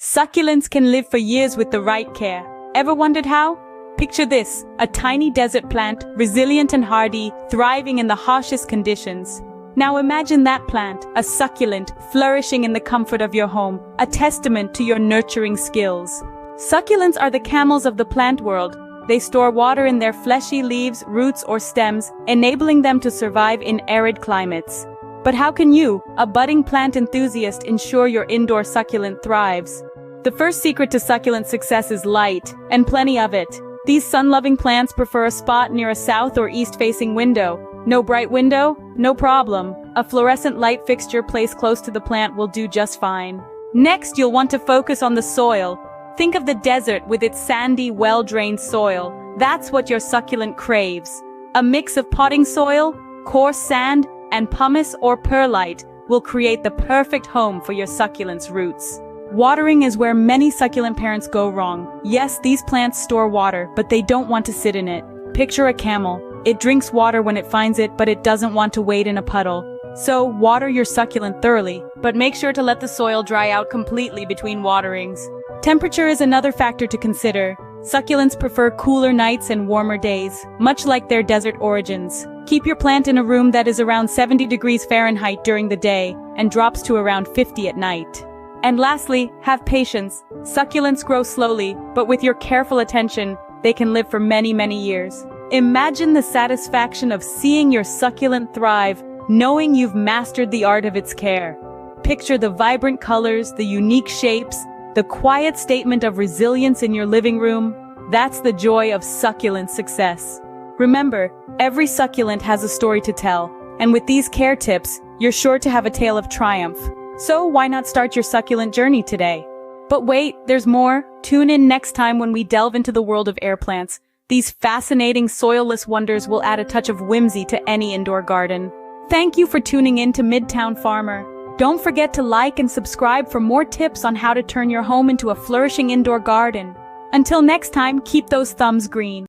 Succulents can live for years with the right care. Ever wondered how? Picture this, a tiny desert plant, resilient and hardy, thriving in the harshest conditions. Now imagine that plant, a succulent, flourishing in the comfort of your home, a testament to your nurturing skills. Succulents are the camels of the plant world. They store water in their fleshy leaves, roots, or stems, enabling them to survive in arid climates. But how can you, a budding plant enthusiast, ensure your indoor succulent thrives? The first secret to succulent success is light, and plenty of it. These sun-loving plants prefer a spot near a south or east-facing window. No bright window? No problem. A fluorescent light fixture placed close to the plant will do just fine. Next, you'll want to focus on the soil. Think of the desert with its sandy, well-drained soil. That's what your succulent craves. A mix of potting soil, coarse sand, and pumice or perlite will create the perfect home for your succulent's roots. Watering is where many succulent parents go wrong. Yes, these plants store water, but they don't want to sit in it. Picture a camel. It drinks water when it finds it, but it doesn't want to wade in a puddle. So, water your succulent thoroughly, but make sure to let the soil dry out completely between waterings. Temperature is another factor to consider. Succulents prefer cooler nights and warmer days, much like their desert origins. Keep your plant in a room that is around 70 degrees Fahrenheit during the day and drops to around 50 at night. And lastly, have patience. Succulents grow slowly, but with your careful attention, they can live for many, many years. Imagine the satisfaction of seeing your succulent thrive, knowing you've mastered the art of its care. Picture the vibrant colors, the unique shapes, the quiet statement of resilience in your living room. That's the joy of succulent success. Remember, every succulent has a story to tell, and with these care tips, you're sure to have a tale of triumph. So why not start your succulent journey today? But wait, there's more. Tune in next time when we delve into the world of air plants. These fascinating soilless wonders will add a touch of whimsy to any indoor garden. Thank you for tuning in to MidTown Farmer. Don't forget to like and subscribe for more tips on how to turn your home into a flourishing indoor garden. Until next time, keep those thumbs green.